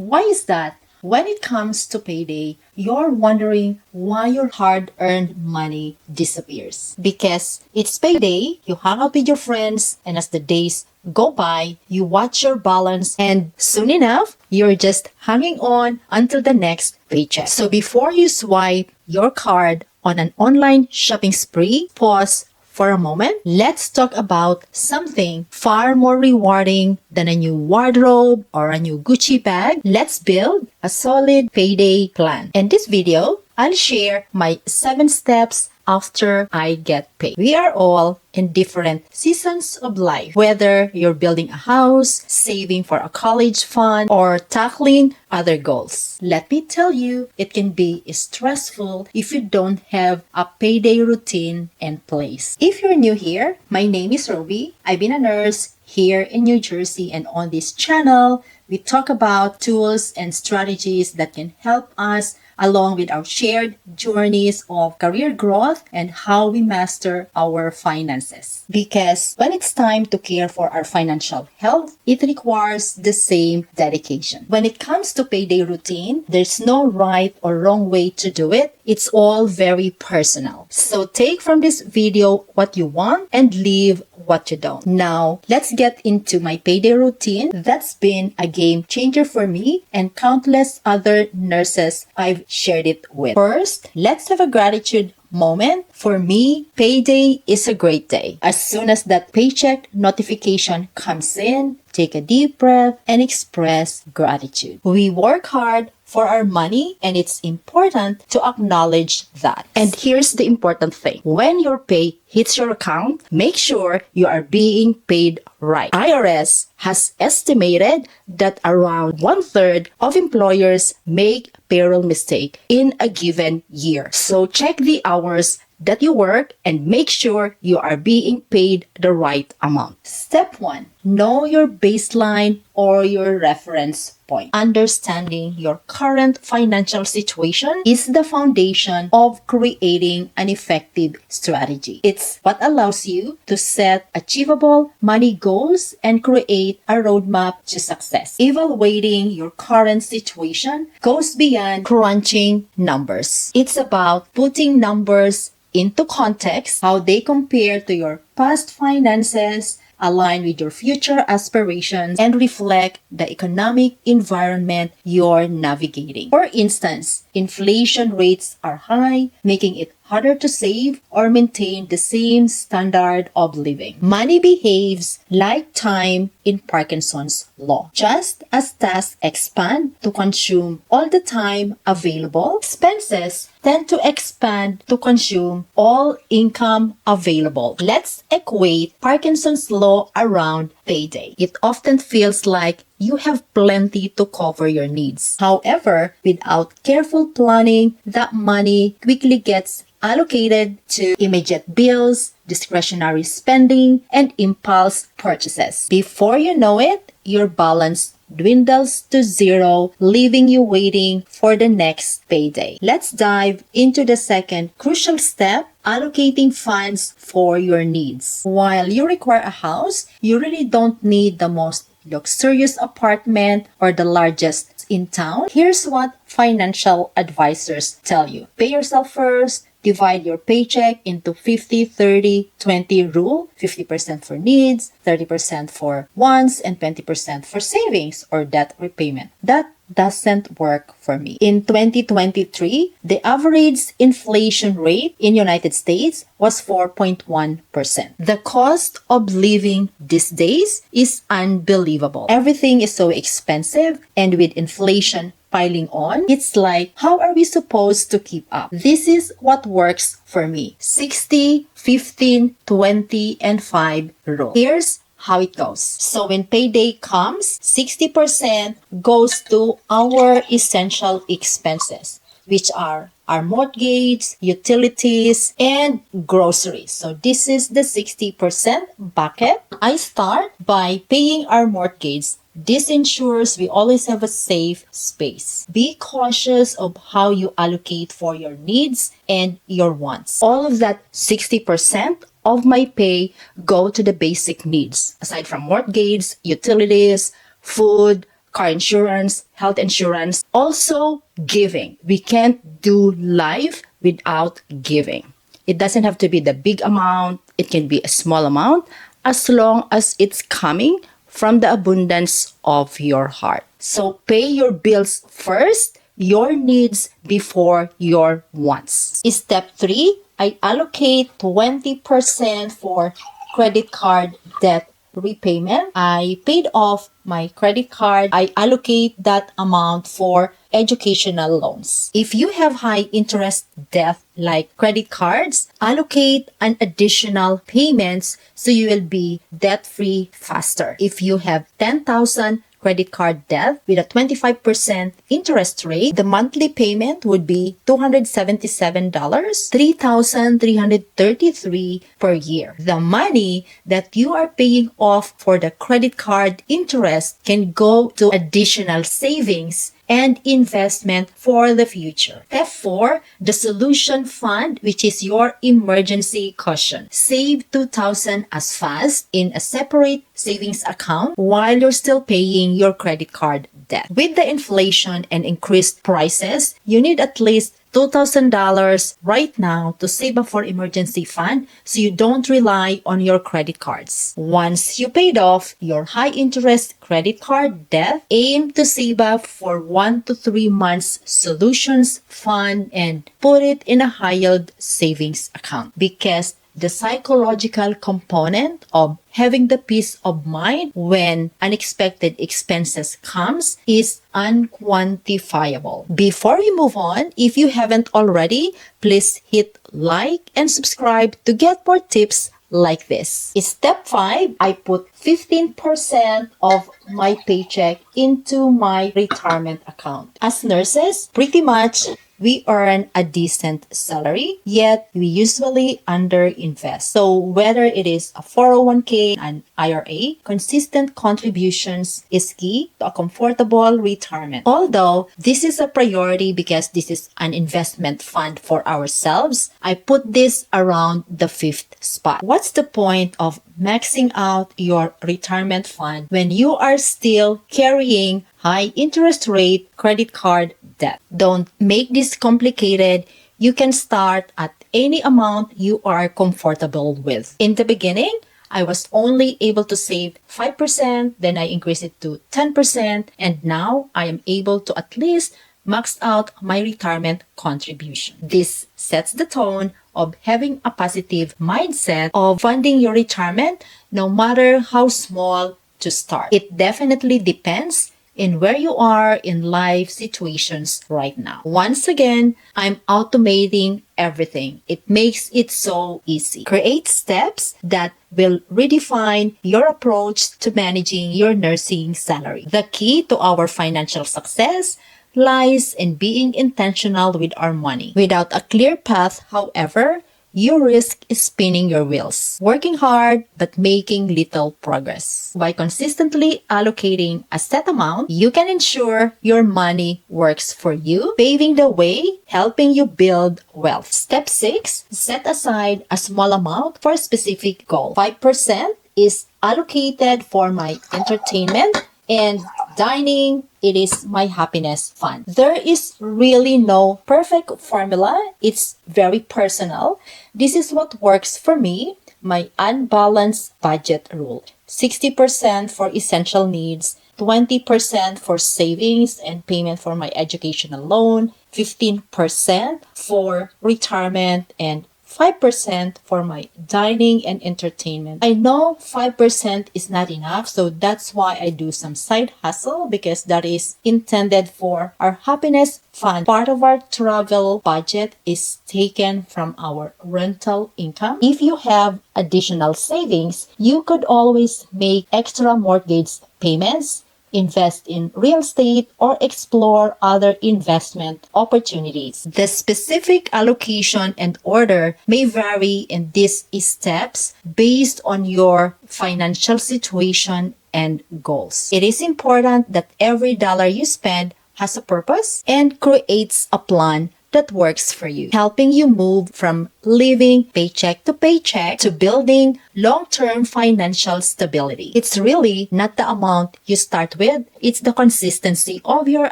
Why is that? When it comes to payday, you're wondering why your hard-earned money disappears. Because it's payday, you hang out with your friends, and as the days go by, you watch your balance, and soon enough, you're just hanging on until the next paycheck. So before you swipe your card on an online shopping spree, pause for a moment. Let's talk about something far more rewarding than a new wardrobe or a new Gucci bag. Let's build a solid payday plan. In this video, I'll share my 7 steps after I get paid. We are all in different seasons of life, whether you're building a house, saving for a college fund, or tackling other goals. Let me tell you, it can be stressful if you don't have a payday routine in place. If you're new here, my name is Robie. I've been a nurse here in New Jersey, and on this channel, we talk about tools and strategies that can help us along with our shared journeys of career growth and how we master our finances. Because when it's time to care for our financial health, it requires the same dedication. When it comes to payday routine, there's no right or wrong way to do it. It's all very personal. So take from this video what you want and leave what you don't. Now, let's get into my payday routine. That's been a game changer for me and countless other nurses I've shared it with. First, let's have a gratitude moment. For me, payday is a great day. As soon as that paycheck notification comes in, take a deep breath and express gratitude. We work hard for our money, and it's important to acknowledge that. And here's the important thing. When your pay hits your account, make sure you are being paid right. IRS has estimated that around 1/3 of employers make payroll mistake in a given year. So check the hours that you work and make sure you are being paid the right amount. Step 1. Know your baseline or your reference point. Understanding your current financial situation is the foundation of creating an effective strategy. It's what allows you to set achievable money goals and create a roadmap to success. Evaluating your current situation goes beyond crunching numbers. It's about putting numbers into context, how they compare to your past finances, align with your future aspirations, and reflect the economic environment you're navigating. For instance, inflation rates are high, making it harder to save or maintain the same standard of living. Money behaves like time in Parkinson's law. Just as tasks expand to consume all the time available, expenses tend to expand to consume all income available. Let's equate Parkinson's law around payday. It often feels like you have plenty to cover your needs. However, without careful planning, that money quickly gets allocated to immediate bills, discretionary spending, and impulse purchases. Before you know it, your balance dwindles to zero, leaving you waiting for the next payday. Let's dive into the second crucial step, allocating funds for your needs. While you require a house, you really don't need the most luxurious apartment or the largest in town. Here's what financial advisors tell you. Pay yourself first. Divide your paycheck into 50-30-20 rule. 50% for needs, 30% for wants, and 20% for savings or debt repayment. That doesn't work for me. In 2023, the average inflation rate in United States was 4.1%. The cost of living these days is unbelievable. Everything is so expensive, and with inflation piling on, it's like, how are we supposed to keep up? This is what works for me. 60, 15, 20, and 5 rule. Here's how it goes. So when payday comes, 60% goes to our essential expenses, which are our mortgage, utilities, and groceries. So this is the 60% bucket. I start by paying our mortgage. This ensures we always have a safe space. Be cautious of how you allocate for your needs and your wants. All of that 60% of my pay go to the basic needs. Aside from mortgage, utilities, food, car insurance, health insurance. Also, giving. We can't do life without giving. It doesn't have to be the big amount. It can be a small amount as long as it's coming from the abundance of your heart. So pay your bills first, your needs before your wants. Step 3, I allocate 20% for credit card debt repayment. I paid off my credit card. I allocate that amount for educational loans. If you have high interest debt like credit cards, allocate an additional payments so you will be debt free faster. If you have 10,000 credit card debt with a 25% interest rate, the monthly payment would be $277, $3,333 per year. The money that you are paying off for the credit card interest can go to additional savings and investment for the future. Step 4, the solution fund, which is your emergency cushion. Save $2,000 as fast in a separate savings account while you're still paying your credit card debt. With the inflation and increased prices, you need at least $2,000 right now to save up for emergency fund so you don't rely on your credit cards. Once you paid off your high interest credit card debt, aim to save up for 1 to 3 months solutions fund and put it in a high yield savings account, because the psychological component of having the peace of mind when unexpected expenses comes is unquantifiable. Before we move on, if you haven't already, please hit like and subscribe to get more tips like this. Step 5, I put 15% of my paycheck into my retirement account. As nurses, pretty much we earn a decent salary, yet we usually underinvest. So whether it is a 401k, an IRA, consistent contributions is key to a comfortable retirement. Although this is a priority because this is an investment fund for ourselves, I put this around the 5th spot. What's the point of maxing out your retirement fund when you are still carrying high interest rate credit card debt? Don't make this complicated. You can start at any amount you are comfortable with. In the beginning, I was only able to save 5%, then I increased it to 10%, and now I am able to at least max out my retirement contribution. This sets the tone of having a positive mindset of funding your retirement, no matter how small to start. It definitely depends in where you are in life situations right now. Once again, I'm automating everything. It makes it so easy. Create steps that will redefine your approach to managing your nursing salary. The key to our financial success lies in being intentional with our money. Without a clear path, however, you risk spinning your wheels, working hard but making little progress. By consistently allocating a set amount, you can ensure your money works for you, paving the way, helping you build wealth. Step 6, set aside a small amount for a specific goal. 5% is allocated for my entertainment and dining. It is my happiness fund. There is really no perfect formula. It's very personal. This is what works for me. My unbalanced budget rule. 60% for essential needs, 20% for savings and payment for my educational loan, 15% for retirement, and 5% for my dining and entertainment. I know 5% is not enough, so that's why I do some side hustle, because that is intended for our happiness fund. Part of our travel budget is taken from our rental income. If you have additional savings, you could always make extra mortgage payments, invest in real estate, or explore other investment opportunities. The specific allocation and order may vary in these steps based on your financial situation and goals. It is important that every dollar you spend has a purpose and creates a plan that works for you, helping you move from living paycheck to paycheck to building long-term financial stability. It's really not the amount you start with, it's the consistency of your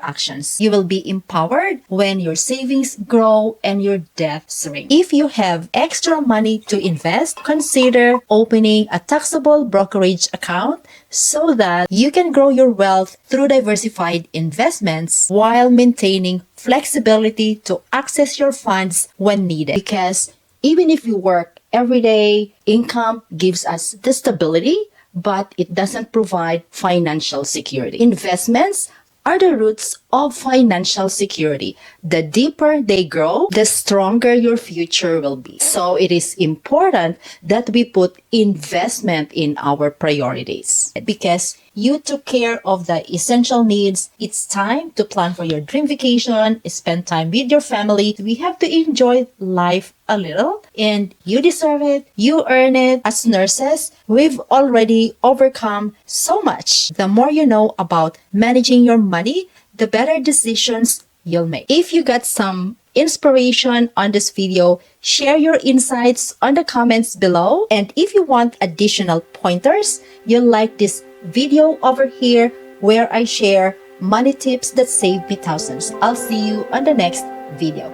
actions. You will be empowered when your savings grow and your debts shrink. If you have extra money to invest, consider opening a taxable brokerage account so that you can grow your wealth through diversified investments while maintaining flexibility to access your funds when needed. Because even if you work every day, income gives us the stability, but it doesn't provide financial security. Investments are the roots of financial security. The deeper they grow, the stronger your future will be. So it is important that we put investment in our priorities. Because you took care of the essential needs, it's time to plan for your dream vacation, spend time with your family. We have to enjoy life a little, and you deserve it. You earn it. As nurses, we've already overcome so much. The more you know about managing your money, the better decisions you'll make. If you got some inspiration on this video, share your insights on the comments below. And if you want additional pointers, you'll like this video over here where I share money tips that save me thousands. I'll see you on the next video.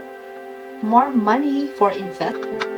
More money for investment.